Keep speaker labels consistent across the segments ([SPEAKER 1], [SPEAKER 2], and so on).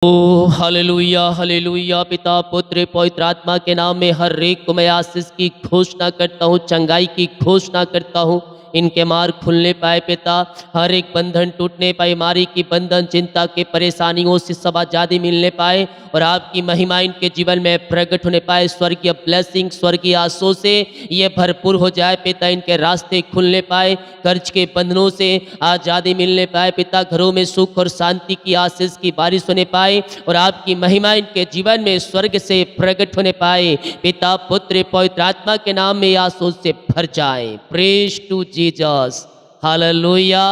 [SPEAKER 1] ओ hallelujah hallelujah. पिता पुत्र पवित्र आत्मा के नाम में हर एक को मैं आशीष की घोषणा करता हूँ, चंगाई की घोषणा करता हूँ। इनके मार्ग खुलने पाए पिता, हर एक बंधन टूटने पाए, बीमारी की बंधन, चिंता के परेशानियों से सब आज़ादी मिलने पाए और आपकी महिमा इनके जीवन में प्रकट होने पाए। स्वर्गीय ब्लेसिंग, स्वर्गीय आशीषों से ये भरपूर हो जाए पिता। इनके रास्ते खुलने पाए, कर्ज के बंधनों से आज़ादी मिलने पाए पिता। घरों में सुख और शांति की आशीष की बारिश होने पाए और आपकी महिमा इनके जीवन में स्वर्ग से प्रकट होने पाए। पिता पुत्र पवित्र आत्मा के नाम में आशीष से भर जाए। Praise to Jesus, hallelujah.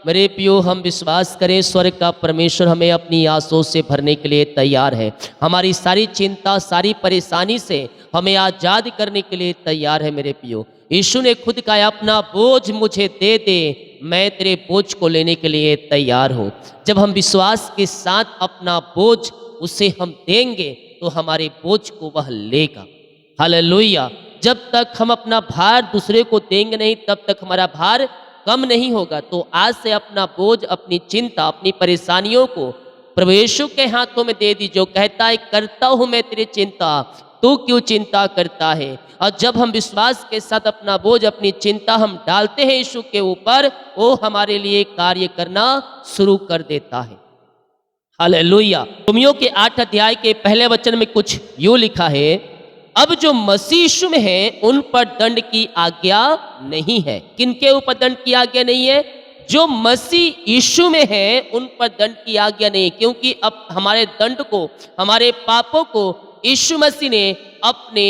[SPEAKER 1] मेरे प्रियो, हम विश्वास करें स्वर्ग का परमेश्वर हमें अपनी आशीषों से भरने के लिए तैयार है। हमारी सारी चिंता, सारी परेशानी से हमें आज़ाद करने के लिए तैयार है। मेरे प्रियो, यीशु ने खुद कहा, अपना बोझ मुझे दे दे, मैं तेरे बोझ को लेने के लिए तैयार हूँ। जब हम विश्वास के साथ अपना बोझ उसे हम देंगे तो हमारे बोझ को वह लेगा। हालेलुया। जब तक हम अपना भार दूसरे को देंगे नहीं, तब तक हमारा भार कम नहीं होगा। तो आज से अपना बोझ, अपनी चिंता, अपनी परेशानियों को प्रभु यीशु के हाथों में दे दीजिए। कहता है, करता हूँ मैं तेरी चिंता, तू क्यों चिंता करता है। और जब हम विश्वास के साथ अपना बोझ, अपनी चिंता हम डालते हैं यीशु के ऊपर, वो हमारे लिए कार्य करना शुरू कर देता है। हालेलुया। रोमियो के 8 अध्याय के पहले वचन में कुछ यूं लिखा है, अब जो मसीह यीशु में है उन पर दंड की आज्ञा नहीं है। किनके ऊपर दंड की आज्ञा नहीं है? जो मसीह यीशु में है उन पर दंड की आज्ञा नहीं है, क्योंकि अब हमारे दंड को, हमारे पापों को यीशु मसीह ने अपने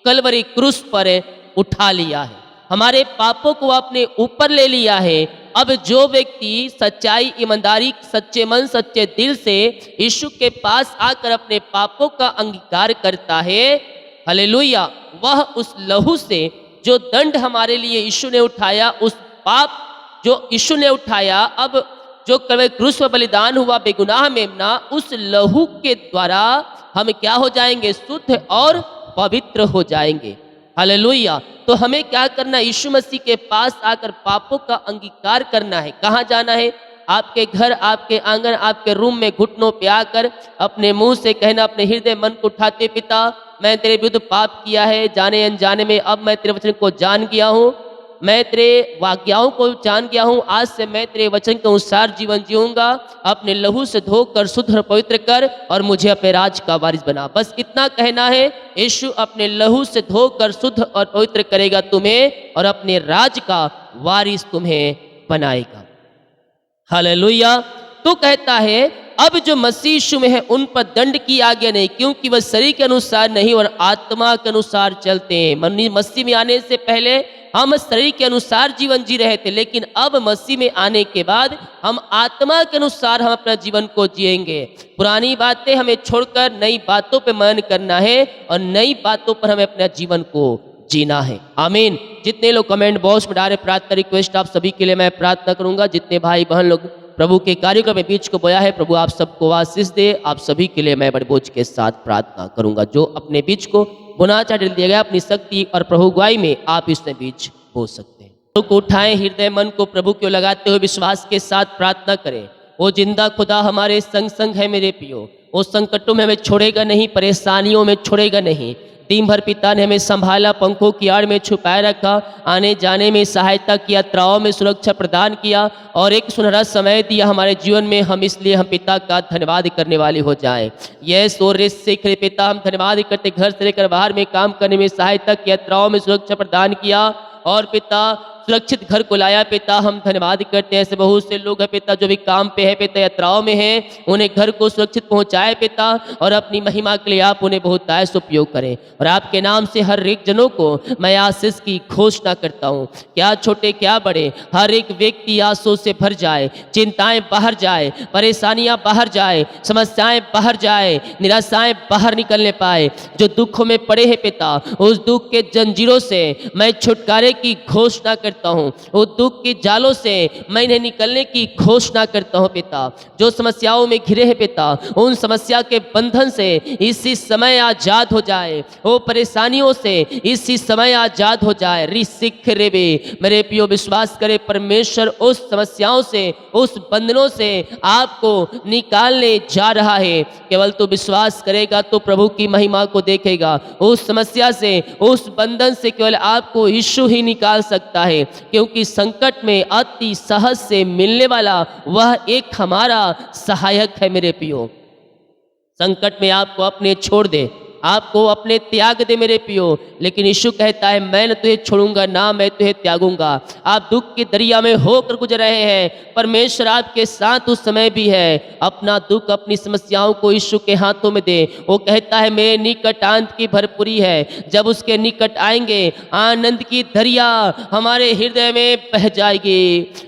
[SPEAKER 1] कलवरी क्रूस पर उठा लिया है। हमारे पापों को अपने ऊपर ले लिया है। अब जो व्यक्ति सच्चाई, ईमानदारी, सच्चे मन, सच्चे दिल से यीशु के पास आकर अपने पापों का अंगीकार करता है, हालेलुया, वह उस लहू से जो दंड हमारे लिए यीशु ने उठाया, उस पाप जो यीशु ने उठाया, अब जो कलवरी क्रूस पर बलिदान हुआ बेगुनाह मेमना, उस लहू के द्वारा हम क्या हो जाएंगे? शुद्ध और पवित्र हो जाएंगे। हालेलुया। तो हमें क्या करना है? यीशु मसीह के पास आकर पापों का अंगीकार करना है। कहाँ जाना है? आपके घर, आपके आंगन, आपके रूम में घुटनों पे आकर अपने मुंह से कहना, अपने हृदय मन को उठाते, पिता मैं तेरे विरुद्ध पाप किया है जाने अनजाने में, अब मैं तेरे वचन को जान गया हूँ, मैं तेरे वाक्याओं को जान गया हूँ। आज से मैं तेरे वचन के अनुसार जीवन जीऊंगा। अपने लहू से धोकर शुद्ध और पवित्र कर और मुझे अपने राज का वारिस बना। बस इतना कहना है। यीशु अपने लहू से धोकर शुद्ध और पवित्र करेगा तुम्हें और अपने राज का वारिस तुम्हें बनाएगा। हालेलुया। तो कहता है, अब जो मसीह यीशु में है उन पर दंड की आज्ञा नहीं, क्योंकि वह शरीर के अनुसार नहीं और आत्मा के अनुसार चलते हैं। मसीह में आने से पहले हम शरीर के अनुसार जीवन जी रहे थे, लेकिन अब मसीह में आने के बाद हम आत्मा के अनुसार हम अपना जीवन को जिएंगे। पुरानी बातें हमें छोड़कर नई बातों पे मन करना है और नई बातों पर हमें अपना जीवन को जीना है। आमीन। जितने लोग कमेंट बॉक्स में डाले प्रार्थना रिक्वेस्ट, आप सभी के लिए मैं प्रार्थना करूंगा। जितने भाई बहन लोग प्रभु के कार्यक्रम में बीच को बोया है, प्रभु आप सबको आशीष दे। आप सभी के लिए मैं बड़े बोझ के साथ प्रार्थना करूंगा। जो अपने बीच को बुना चाट दिया गया, अपनी शक्ति और प्रभु गुआई में आप इसमें बीच बो सकते हैं। प्रभु को उठाएं, हृदय मन को प्रभु को लगाते हुए विश्वास के साथ प्रार्थना करें। वो जिंदा खुदा हमारे संग संग है मेरे पियो। वो संकटों में हमें छोड़ेगा नहीं, परेशानियों में छोड़ेगा नहीं। दिन भर पिता ने हमें संभाला, पंखों की आड़ में छुपाए रखा, आने जाने में सहायता किया, यात्राओं में सुरक्षा प्रदान किया और एक सुनहरा समय दिया हमारे जीवन में। हम इसलिए हम पिता का धन्यवाद करने वाले हो जाएं। यह सूर्य से पिता हम धन्यवाद करते, घर से लेकर बाहर में काम करने में सहायता किया, यात्राओं में सुरक्षा प्रदान किया और पिता सुरक्षित घर को लाया। पिता हम धन्यवाद करते हैं। ऐसे बहुत से लोग हैं पिता जो भी काम पे है, पिता यात्राओं में हैं, उन्हें घर को सुरक्षित पहुंचाए पिता, और अपनी महिमा के लिए आप उन्हें बहुत आयस उपयोग करें। और आपके नाम से हर एक जनों को मैं आशीष की घोषणा करता हूँ। क्या छोटे क्या बड़े, हर एक व्यक्ति आंसू से भर जाए, चिंताएं बाहर जाए, परेशानियां बाहर जाए, समस्याएं बाहर जाए, निराशाएं बाहर निकलने पाए। जो दुखों में पड़े हैं पिता, उस दुख के जंजीरों से मैं छुटकारे की घोषणा करता करता हूँ, वो दुख के जालों से मैं इन्हें निकलने की घोषणा करता हूँ पिता। जो समस्याओं में घिरे हैं पिता, उन समस्या के बंधन से इसी समय आजाद हो जाए, वो परेशानियों से इसी समय आजाद हो जाए। रिसिख रेबे मेरे पियो विश्वास करे परमेश्वर उस समस्याओं से, उस बंधनों से आपको निकालने जा रहा है। केवल तू विश्वास करेगा तो प्रभु की महिमा को देखेगा। उस समस्या से, उस बंधन से केवल आपको यीशु ही निकाल सकता है, क्योंकि संकट में अति सहज से मिलने वाला वह एक हमारा सहायक है। मेरे पियो संकट में आपको अपने छोड़ दे, आपको अपने त्याग दे मेरे पियो, लेकिन यीशु कहता है मैं न तुझे छोड़ूंगा ना मैं तुझे त्यागूंगा। आप दुख के दरिया में होकर गुजर रहे हैं, परमेश्वर आपके साथ उस समय भी है। अपना दुख, अपनी समस्याओं को यीशु के हाथों में दे। वो कहता है मेरे निकट आनंद की भरपूरी है। जब उसके निकट आएंगे आनंद की दरिया हमारे हृदय में बह जाएगी।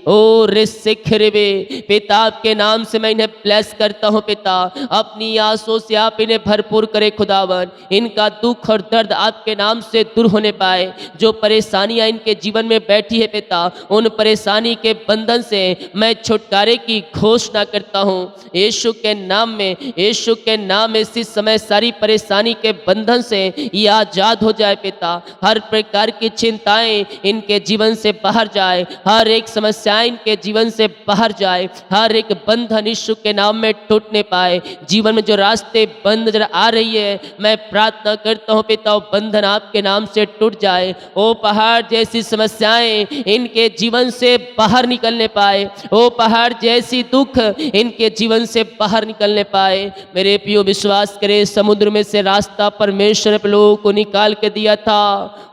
[SPEAKER 1] ओ रिसिख रेबे पिता, आपके नाम से मैं इन्हें ब्लेस करता हूँ पिता। अपनी आंसू से आप इन्हें भरपूर करे खुदावन। इनका दुख और दर्द आपके नाम से दूर होने पाए। जो परेशानियां इनके जीवन में बैठी है पिता, उन परेशानी के बंधन से मैं छुटकारे की घोषणा करता हूँ यीशु के नाम में। यीशु के नाम में इसी समय सारी परेशानी के बंधन से ये आजाद हो जाए पिता। हर प्रकार की चिंताएं इनके जीवन से बाहर जाए, हर एक समस्या इनके जीवन से बाहर जाए, हर एक बंधन यीशु के नाम में टूटने पाए। जीवन में जो रास्ते बंद नजर आ रही है, मैं प्रार्थना करता हूँ पिता, वो बंधन आपके नाम से टूट जाए। वो पहाड़ जैसी समस्याएं इनके जीवन से बाहर निकलने पाए, वो पहाड़ जैसी दुख इनके जीवन से बाहर निकलने पाए। मेरे पियो विश्वास करे, समुद्र में से रास्ता परमेश्वर ने लोगों को निकाल के दिया था।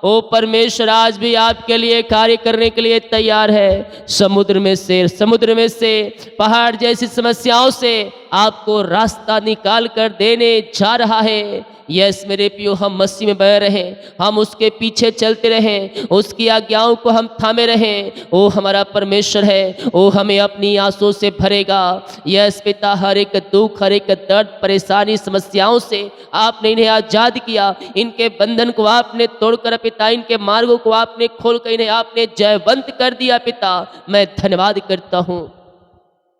[SPEAKER 1] वो परमेश्वर आज भी आपके लिए कार्य करने के लिए तैयार है। समुद्र में से पहाड़ जैसी समस्याओं से आपको रास्ता निकाल कर देने जा रहा है। यस मेरे पियो, हम मसीह में बह रहें, हम उसके पीछे चलते रहें, उसकी आज्ञाओं को हम थामे रहें। वो हमारा परमेश्वर है, वो हमें अपनी आंसू से भरेगा। यस पिता, हर एक दुख, हर एक दर्द, परेशानी, समस्याओं से आपने इन्हें आजाद किया। इनके बंधन को आपने तोड़कर पिता, इनके मार्गों को आपने खोलकर इन्हें आपने जयवंत कर दिया पिता। मैं धन्यवाद करता हूँ।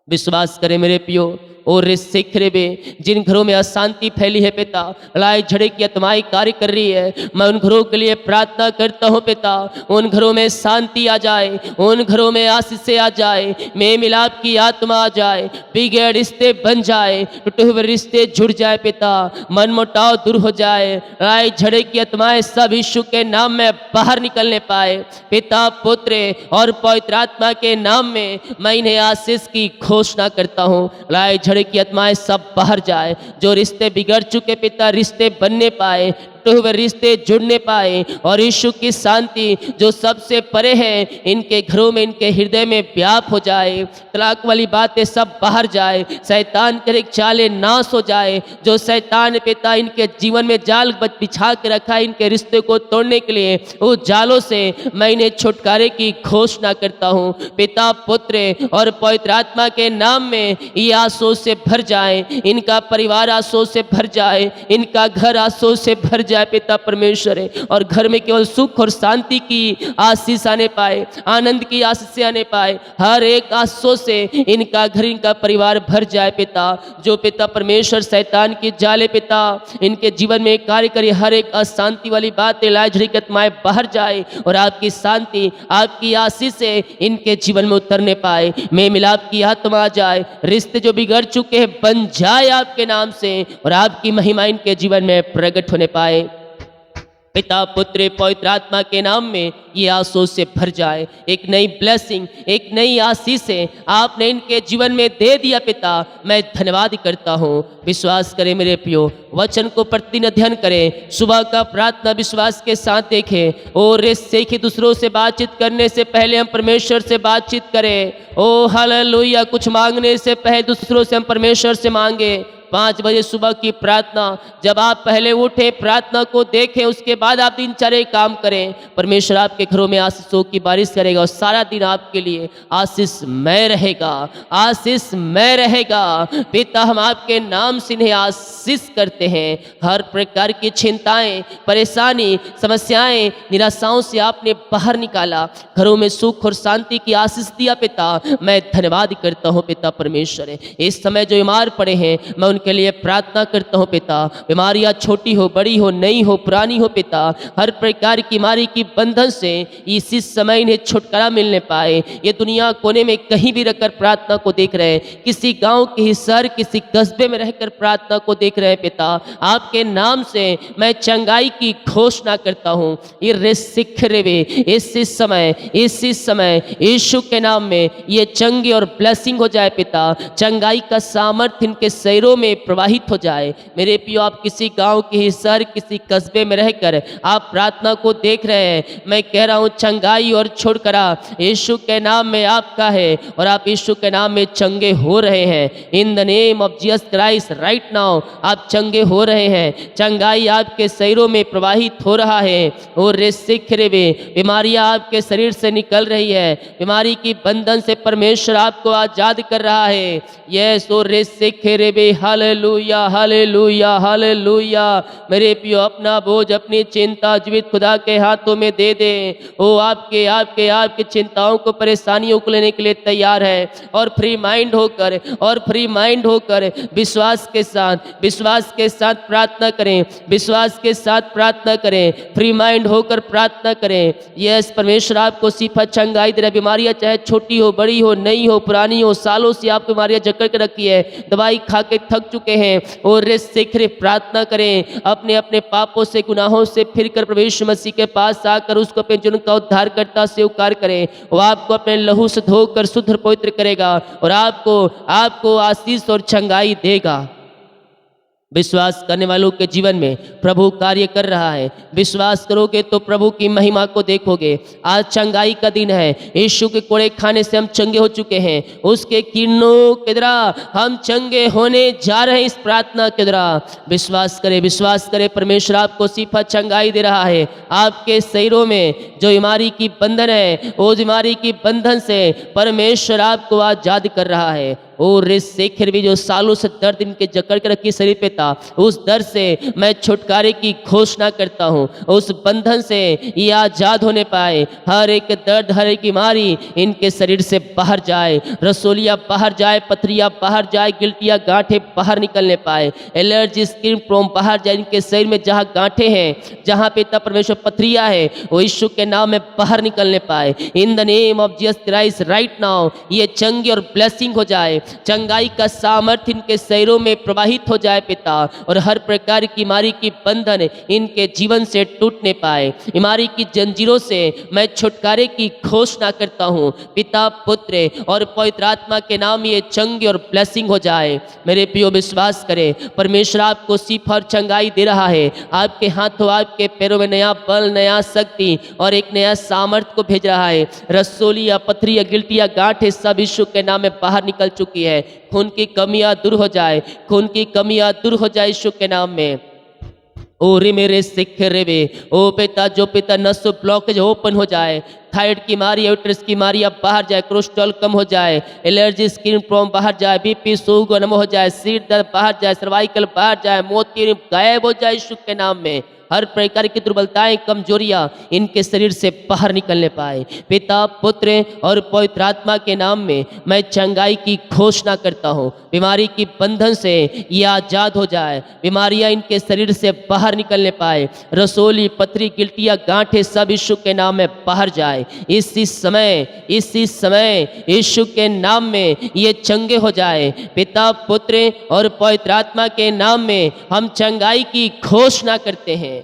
[SPEAKER 1] विश्वास करें मेरे पियो, और रिसिख रेबे जिन घरों में अशांति फैली है पिता, लड़ाई झगड़े की आत्माएं कार्य कर रही है, मैं उन घरों के लिए प्रार्थना करता हूँ पिता। उन घरों में शांति आ जाए, उन घरों में आशीष आ जाए, मेल मिलाप की आत्मा आ जाए, बिगड़े रिश्ते बन जाए, टूटे हुए रिश्ते जुड़ जाए पिता, मन मुटाव दूर हो जाए, लड़ाई झगड़े की आत्माएं सब यीशु के नाम में बाहर निकलने पाए। पिता, पुत्र और पवित्र आत्मा के नाम में मैं इन्हें आशीष की घोषणा करता हूँ। लड़ाई झगड़े की आत्माएं सब बाहर जाए। जो रिश्ते बिगड़ चुके पिता, रिश्ते बनने पाए, टूटे हुए रिश्ते जुड़ने पाए, और यीशु की शांति जो सबसे परे है इनके घरों में, इनके हृदय में व्याप हो जाए। तलाक वाली बातें सब बाहर जाए, शैतान के चाले नाश हो जाए। जो शैतान पिता इनके जीवन में जाल बिछा के रखा है इनके रिश्ते को तोड़ने के लिए, उस जालों से मैं इन्हें छुटकारे की घोषणा करता हूँ। पिता, पुत्र और पवित्र आत्मा के नाम में ये आंसू से भर जाए, इनका परिवार आंसू से भर जाए, इनका घर आंसू से भर जाए पिता परमेश्वर है। और घर में केवल सुख और शांति की आशीष आने पाए, आनंद की आशीष आने पाए। हर एक आंसू से इनका घर, इनका परिवार भर जाए पिता। जो पिता परमेश्वर शैतान की जाले पिता इनके जीवन में कार्य करे, हर एक अशांति वाली बात, लड़ाई झगड़े की आत्माएं बाहर जाए, और आपकी शांति, आपकी आशीष से इनके जीवन में उतरने पाए। मेल मिलाप की आत्मा आ जाए, रिश्ते जो बिगड़ चुके हैं बन जाए आपके नाम से, और आपकी महिमा इनके जीवन में प्रकट होने पाए। पिता, पुत्र, पवित्र आत्मा के नाम में ये आंसू से भर जाए। एक नई ब्लेसिंग, एक नई आशीष से आपने इनके जीवन में दे दिया पिता। मैं धन्यवाद करता हूँ। विश्वास करें मेरे प्रियो, वचन को प्रतिदिन अध्ययन करें, सुबह का प्रार्थना विश्वास के साथ देखें, और सीखे दूसरों से बातचीत करने से पहले हम परमेश्वर से बातचीत करें। ओ हालेलुया, कुछ मांगने से पहले दूसरों से हम परमेश्वर से मांगे। 5 बजे सुबह की प्रार्थना, जब आप पहले उठे प्रार्थना को देखें, उसके बाद आप दिनचर्या काम करें, परमेश्वर आपके घरों में आशीषों की बारिश करेगा और सारा दिन आपके लिए आशीषमय रहेगा, आशीषमय रहेगा। पिता, हम आपके नाम से इन्हें आशीष करते हैं। हर प्रकार की चिंताएं, परेशानी, समस्याएं, निराशाओं से आपने बाहर निकाला, घरों में सुख और शांति की आशीष दिया। पिता, मैं धन्यवाद करता हूँ पिता परमेश्वर। इस समय जो बीमार पड़े हैं, मैं उनके लिए प्रार्थना करता हूँ पिता। बीमारियाँ छोटी हो, बड़ी हो, नई हो, पुरानी हो पिता, हर प्रकार की बीमारी की बंधन से इसी समय इन्हें छुटकारा मिलने पाए। ये दुनिया कोने में कहीं भी रहकर प्रार्थना को देख रहे हैं, किसी गांव, किसी शहर, किसी कस्बे में रहकर प्रार्थना को देख रहे हैं पिता, आपके नाम से मैं चंगाई की घोषणा करता हूँ। इसी समय यीशु के नाम में ये चंगे और ब्लेसिंग हो जाए पिता, चंगाई का सामर्थ्य इनके शरीरों में प्रवाहित हो जाए। मेरे पियो, आप किसी गांव, किसी शहर, किसी कस्बे में रहकर आप प्रार्थना को देख रहे हैं, मैं कह रहा हूँ चंगाई और छुटकारा यीशु के नाम में आपका है और आप यीशु के नाम में चंगे हो रहे हैं। In the name of Jesus Christ right now आप चंगे हो रहे हैं, चंगाई आपके शरीरों में प्रवाहित हो रहा है। और बीमारियां आपके शरीर से निकल रही है, बीमारी की बंधन से परमेश्वर आपको आजाद कर रहा है। Yes, hallelujah, hallelujah, hallelujah. मेरे पियो, अपना बोझ, अपनी चिंता जीवित खुदा के हाथों में दे दे। वो आपके आपके आपकी चिंताओं को, परेशानियों को लेने के लिए तैयार है। और फ्री माइंड होकर विश्वास के साथ प्रार्थना करें, विश्वास के साथ प्रार्थना करें, फ्री माइंड होकर प्रार्थना करें। यस, परमेश्वर आपको शिफा, चंगाई दे रहा है। बीमारियां चाहे छोटी हो, बड़ी हो, नई हो, पुरानी हो, सालों से आप बीमारियां जकड़ के रखी है, दवाई खा के थक चुके हैं, और रेस्ट सीख प्रार्थना करें। अपने अपने पापों से, गुनाहों से फिर कर प्रभु यीशु मसीह के पास आकर उसको अपने जुर्म का उद्धारकर्ता स्वीकार करें। वो आपको अपने लहू से धोकर शुद्ध पवित्र करेगा और आपको आशीष और चंगाई देगा। विश्वास करने वालों के जीवन में प्रभु कार्य कर रहा है। विश्वास करोगे तो प्रभु की महिमा को देखोगे। आज चंगाई का दिन है। यीशु के कोड़े खाने से हम चंगे हो चुके हैं, उसके किरणों के द्वारा हम चंगे होने जा रहे हैं। इस प्रार्थना के द्वारा विश्वास करें, परमेश्वर आपको शिफा, चंगाई दे रहा है। आपके शरीरों में जो बीमारी की बंधन है, वो बीमारी की बंधन से परमेश्वर आपको आजाद कर रहा है। और शेखर भी जो सालों से दर्द इनके जकड़ के रखी शरीर पे था, उस दर्द से मैं छुटकारे की घोषणा करता हूँ। उस बंधन से ये आजाद होने पाए। हर एक दर्द, हर एक बीमारी इनके शरीर से बाहर जाए, रसोलियाँ बाहर जाए, पथरियाँ बाहर जाए, गिल्टियाँ, गांठें बाहर निकलने पाए, एलर्जी, स्किन प्रॉब्लम बाहर जाए। इनके शरीर में जहाँ गांठें हैं, जहाँ पिता परमेश्वर पथरियाँ है, वो यीशु के नाम में बाहर निकलने पाए। In the name of Jesus Christ right now ये चंगी और ब्लेसिंग हो जाए। चंगाई का सामर्थ्य इनके शरीरों में प्रवाहित हो जाए पिता, और हर प्रकार की बीमारी की बंधन इनके जीवन से टूटने पाए। बीमारी की जंजीरों से मैं छुटकारे की घोषणा करता हूँ। पिता, पुत्र और पवित्र आत्मा के नाम ये चंगी और ब्लेसिंग हो जाए। मेरे प्रियो, विश्वास करें, परमेश्वर आपको शिफा और चंगाई दे रहा है। आपके हाथों, आपके पैरों में नया बल, नया शक्ति और एक नया सामर्थ्य को भेज रहा है। रसोलिया, पथरिया, गिल्टिया, गांठें सब यीशु के नाम में बाहर निकल चुकी है। खून की कमियां दूर हो जाए, खून की कमियां दूर हो जाए यीशु के नाम में। ओ रे मेरे सिख रे, ओ पिता, जो पिता नस ब्लॉकेज ओपन हो जाए, थायराइड की बीमारी, यूट्रस की बीमारी अब बाहर जाए, कोलेस्ट्रॉल कम हो जाए, एलर्जी, स्किन प्रॉब्लम बाहर जाए, बीपी, शुगर नम हो जाए, सिर दर्द बाहर जाए, सर्वाइकल बाहर जाए, मोती गायब हो जाए यीशु के नाम में। हर प्रकार की दुर्बलताएं, कमजोरियां इनके शरीर से बाहर निकलने पाए। पिता, पुत्र और पवित्र आत्मा के नाम में मैं चंगाई की घोषणा करता हूँ। बीमारी की बंधन से ये आजाद हो जाए, बीमारियां इनके शरीर से बाहर निकलने पाए। रसोली, पथरी, गिल्टियाँ, गांठें सब यीशु के नाम में बाहर जाए। इसी समय यीशु के नाम में ये चंगे हो जाए। पिता, पुत्र और पवित्र आत्मा के नाम में हम चंगाई की घोषणा करते हैं।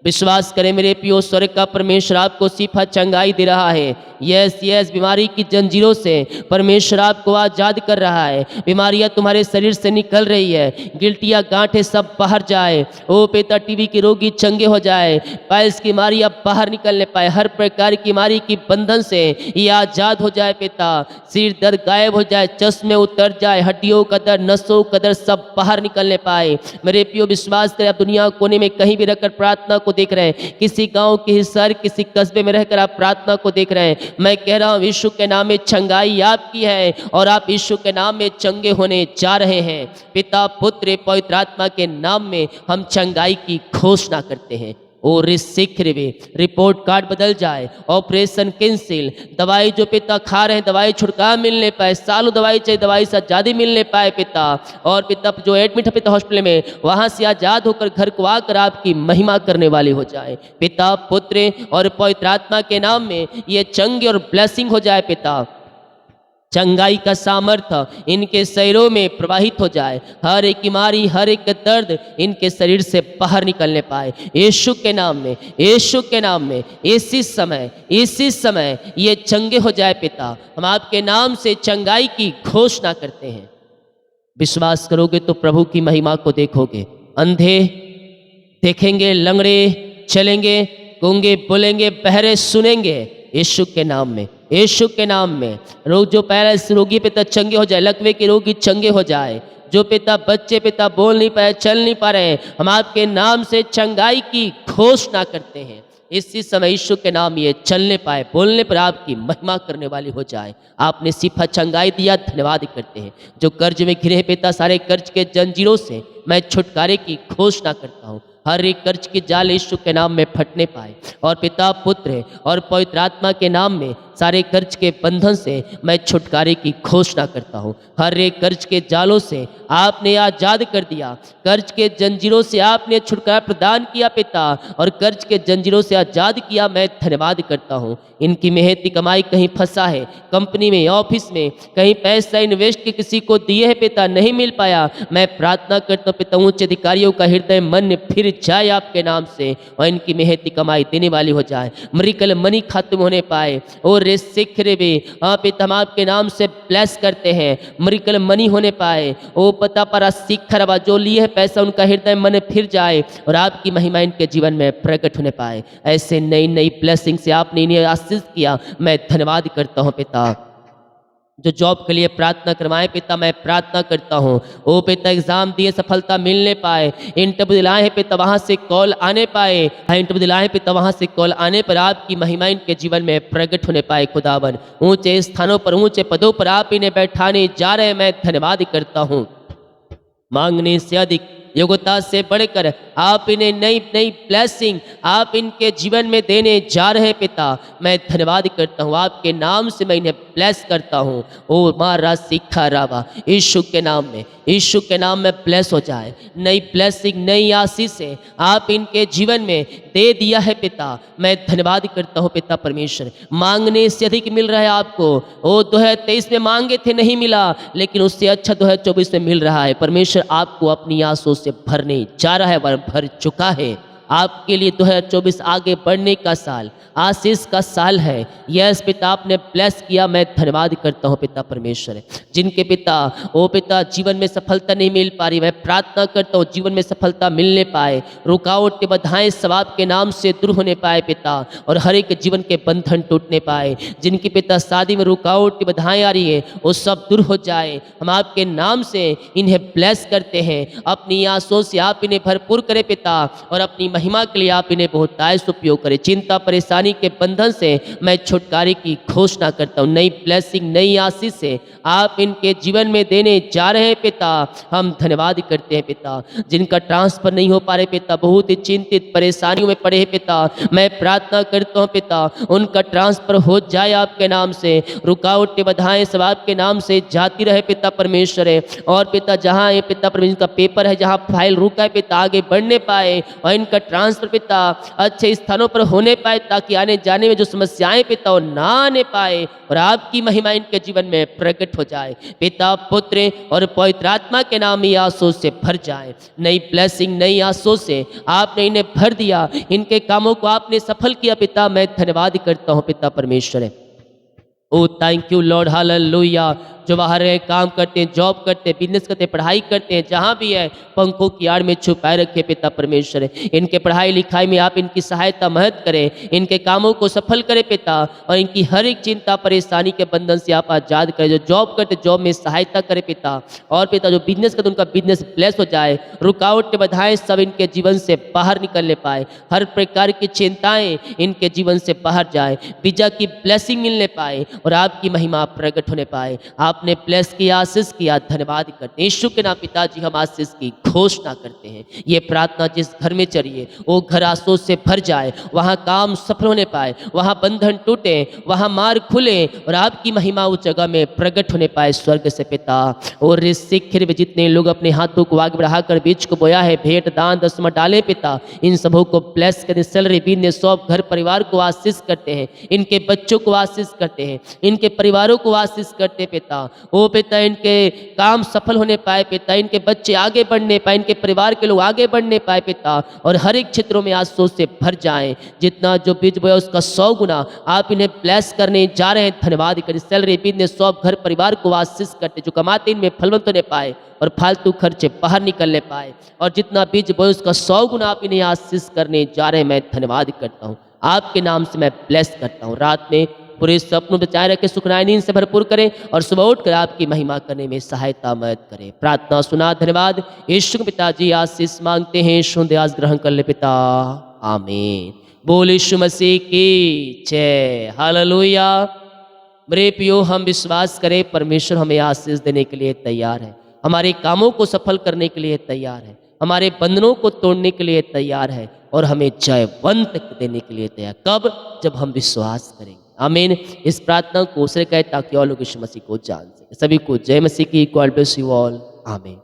[SPEAKER 1] विश्वास करें मेरे प्रियो, स्वर्ग का परमेश्वर आपको सिफा चंगाई दे रहा है। यस यस, बीमारी की जंजीरों से परमेश्वर आपको आज़ाद कर रहा है। बीमारियां तुम्हारे शरीर से निकल रही है, गिल्टियाँ गांठें सब बाहर जाए। ओ पिता, टीबी के रोगी चंगे हो जाए, पाइल्स की बीमारी अब बाहर निकलने पाए, हर प्रकार की बीमारी की बंधन से ये आज़ाद हो जाए पिता। सिर दर्द गायब हो जाए, चश्मे उतर जाए, हड्डियों का दर्द, नसों का दर्द सब बाहर निकलने पाए। मेरे प्रियो विश्वास करें, आप दुनिया कोने में कहीं भी रहकर प्रार्थना को देख रहे हैं, किसी गांव, किसी शहर, किसी कस्बे में रहकर आप प्रार्थना को देख रहे हैं, मैं कह रहा हूं यीशु के नाम में चंगाई आपकी है और आप यीशु के नाम में चंगे होने जा रहे हैं। पिता, पुत्र, पवित्र आत्मा के नाम में हम चंगाई की घोषणा करते हैं। और रिपोर्ट कार्ड बदल जाए, ऑपरेशन कैंसिल, दवाई जो पिता खा रहे हैं दवाई छुटकारा मिलने पाए, सालों दवाई चाहिए दवाई से आज़ादी मिलने पाए पिता। और पिता जो एडमिट है पिता हॉस्पिटल में, वहाँ से आज़ाद होकर घर को आकर आपकी महिमा करने वाले हो जाए। पिता, पुत्र और पवित्र आत्मा के नाम में ये चंगे और ब्लेसिंग हो जाए पिता। चंगाई का सामर्थ्य इनके शरीरों में प्रवाहित हो जाए, हर एक बीमारी, हर एक दर्द इनके शरीर से बाहर निकलने पाए यीशु के नाम में, यीशु के नाम में। इसी समय ये चंगे हो जाए पिता। हम आपके नाम से चंगाई की घोषणा करते हैं। विश्वास करोगे तो प्रभु की महिमा को देखोगे। अंधे देखेंगे, लंगड़े चलेंगे, गूंगे बोलेंगे, बहरे सुनेंगे यीशु के नाम में, यीशु के नाम में। रोग जो पैरालिसिस रोगी पिता चंगे हो जाए, लकवे के रोगी चंगे हो जाए, जो पिता बच्चे पिता बोल नहीं पाए, चल नहीं पा रहे हैं, हम आपके नाम से चंगाई की घोषणा करते हैं। इसी समय यीशु के नाम ये चलने पाए, बोलने पर आपकी महिमा करने वाली हो जाए। आपने सिफा चंगाई दिया, धन्यवाद करते हैं। जो कर्ज में घिरे हैं पिता, सारे कर्ज के जंजीरों से मैं छुटकारे की घोषणा करता हूँ। हर एक कर्ज की जाल यीशु के नाम में फटने पाए और पिता, पुत्र और पवित्र आत्मा के नाम में सारे कर्ज के बंधन से मैं छुटकारे की घोषणा करता हूँ। हर एक कर्ज के जालों से आपने आज़ाद कर दिया, कर्ज के जंजीरों से आपने छुटकारा प्रदान किया पिता, और कर्ज के जंजीरों से आज़ाद किया। मैं धन्यवाद करता हूँ। इनकी मेहनती कमाई कहीं फंसा है, कंपनी में, ऑफिस में, कहीं पैसा इन्वेस्ट के किसी को दिए है पिता, नहीं मिल पाया, मैं प्रार्थना करता हूँ पिता, उच्च अधिकारियों का हृदय मन फिर जाए आपके नाम से और इनकी मेहनती कमाई देने वाली हो जाए। मरिकल मनी खत्म होने पाए और सिखरे भी पिता, हम आपके नाम से ब्लेस करते हैं, मरिकल मनी होने पाए। ओ पता पर सिखरवा जो लिए है पैसा, उनका हृदय मन फिर जाए और आपकी महिमा इनके जीवन में प्रकट होने पाए। ऐसे नई नई ब्लेसिंग से आपने इन्हें आशीष किया, मैं धन्यवाद करता हूँ पिता। जो जॉब के लिए प्रार्थना करवाएं पिता, मैं प्रार्थना करता हूँ। ओ पिता, एग्जाम दिए सफलता मिलने पाए, इंटरव्यू दिलाए हैं पिता, वहाँ से कॉल आने पाए, इंटरव्यू दिलाए पिता, वहाँ से कॉल आने पर आपकी महिमा इनके जीवन में प्रकट होने पाए। खुदावन, ऊंचे स्थानों पर, ऊंचे पदों पर आप इन्हें बैठाने जा रहे हैं, मैं धन्यवाद करता हूँ। मांगने से अधिक, योग्यता से बढ़कर आप इन्हें नई नई ब्लेसिंग आप इनके जीवन में देने जा रहे हैं पिता, मैं धन्यवाद करता हूँ। आपके नाम से मैं इन्हें ब्लेस करता हूँ। ओ मारा सीखा रावा, यीशु के नाम में, यीशु के नाम में ब्लेस हो जाए। नई ब्लेसिंग, नई आशीष से आप इनके जीवन में दे दिया है पिता, मैं धन्यवाद करता हूँ पिता परमेश्वर। मांगने से अधिक मिल रहा है आपको। ओ 2023 में मांगे थे नहीं मिला, लेकिन उससे अच्छा 2024 में मिल रहा है। परमेश्वर आपको अपनी आंसू से भरने जा रहा है, भर चुका है। आपके लिए 2024 आगे बढ़ने का साल, आशीष का साल है। यस पिता, आपने ब्लेस किया, मैं धन्यवाद करता हूँ पिता परमेश्वर। जिनके पिता, ओ पिता, जीवन में सफलता नहीं मिल पा रही, मैं प्रार्थना करता हूँ जीवन में सफलता मिलने पाए, रुकावटें बाधाएं सब आपके नाम से दूर होने पाए पिता, और हर एक जीवन के बंधन टूटने पाए। जिनके पिता शादी में रुकावटें बाधाएं आ रही है, वो सब दूर हो जाए। हम आपके नाम से इन्हें ब्लेस करते हैं। अपनी आंसुओं से आप इन्हें भरपूर करें पिता, और अपनी महिमा के लिए आप इन्हें बहुतायत उपयोग करें। चिंता परेशानी के बंधन से मैं छुटकारे की घोषणा करता हूँ। नई ब्लेसिंग, नई आशीष से आप इनके जीवन में देने जा रहे हैं पिता, हम धन्यवाद करते हैं पिता। जिनका ट्रांसफर नहीं हो पा रहे पिता, बहुत ही चिंतित परेशानियों में पड़े हैं पिता, मैं प्रार्थना करता हूँ पिता, उनका ट्रांसफर हो जाए आपके नाम से। रुकावटें बाधाएं सब आपके नाम से जाती रहे पिता परमेश्वर है। और पिता, जहाँ ये पिता परमेश्वर का पेपर है, जहाँ फाइल रुका है पिता, आगे बढ़ने पाए और इनका ट्रांसफर पिता अच्छे स्थानों पर होने पाए, ताकि आने जाने में जो समस्याएं पिता वो ना आने पाए और आपकी महिमा इनके जीवन में प्रकट हो जाए। पिता, पुत्र और पवित्र आत्मा के नाम ये आंसू से भर जाए। नई ब्लेसिंग, नई आंसू से आपने इन्हें भर दिया, इनके कामों को आपने सफल किया पिता। मैं धन्यवाद करता हूँ पिता परमेश्वर। ओ थैंक यू लॉर्ड, हालेलुया। जो बाहर है, काम करते हैं, जॉब करते हैं, बिजनेस करते हैं, पढ़ाई करते हैं, जहाँ भी है पंखों की आड़ में छुपाए रखे पिता परमेश्वर। इनके पढ़ाई लिखाई में आप इनकी सहायता मदद करें, इनके कामों को सफल करें पिता, और इनकी हर एक चिंता परेशानी के बंधन से आप आजाद करें। जो जॉब करते जॉब में सहायता करें पिता, और पिता जो बिजनेस करते उनका बिजनेस ब्लेस हो जाए, रुकावटें बाधाएं सब इनके जीवन से बाहर निकलने पाए, हर प्रकार की चिंताएं इनके जीवन से बाहर जाए, वीजा की ब्लेसिंग मिलने पाए और आपकी महिमा प्रकट होने पाए। आपने ब्लेस किया, आशीष किया, धन्यवाद करते हैं यीशु के नाम। पिताजी हम आशीष की घोषणा करते हैं, ये प्रार्थना जिस घर में चलिए वो घर आशीष से भर जाए, वहाँ काम सफल होने पाए, वहाँ बंधन टूटे, वहाँ मार्ग खुले और आपकी महिमा उस जगह में प्रकट होने पाए स्वर्ग से पिता। और इस शिखर में जितने लोग अपने हाथों को आगे बढ़ाकर बीज को बोया है, भेंट दान दसवां डाले पिता, इन सबों को ब्लेस करें। सैलरी बिजनेस सब घर परिवार को आशीष करते हैं, इनके बच्चों को आशीष करते हैं, इनके परिवारों को आशीष करते पिता। ओ पिता इनके काम सफल होने पाए पिता, इनके बच्चे आगे बढ़ने पाए, इनके परिवार के लोग आगे बढ़ने पाए पिता, और हर एक क्षेत्रों में आशीष से भर जाएं। जितना जो बीज बोया उसका 100 गुना आप इन्हें ब्लेस करने जा रहे हैं, धन्यवाद करें। सैलरी बिजनेस सब घर परिवार को आशीष करते, जो कमाते इनमें फलवंत होने पाए और फालतू खर्चे बाहर निकलने पाए, और जितना बीज बोया उसका 100 गुना आप इन्हें आशीष करने जा रहे हैं। मैं धन्यवाद करता हूँ, आपके नाम से मैं ब्लेस करता हूँ। रात में पूरे सपनों बचाए रखे, सुखनाई नींद से भरपूर करें और सुबह उठकर आपकी महिमा करने में सहायता मदद करें। प्रार्थना सुना, धन्यवाद। यीशु के पिताजी आशीष मांगते हैं, यीशु दयास ग्रहण कर ले पिता, आमीन। बोल यीशु मसीह की जय, हालेलुया। मेरे प्रियो, हम विश्वास करें परमेश्वर हमें आशीष देने के लिए तैयार है, हमारे कामों को सफल करने के लिए तैयार है, हमारे बंधनों को तोड़ने के लिए तैयार है और हमें जयवंत देने के लिए तैयार। कब? जब हम विश्वास करेंगे। आमीन। इस प्रार्थना को उससे कहे ताकि और लोग यीशु मसीह को जान सके। सभी को जय मसीह की। God bless you all. आमीन।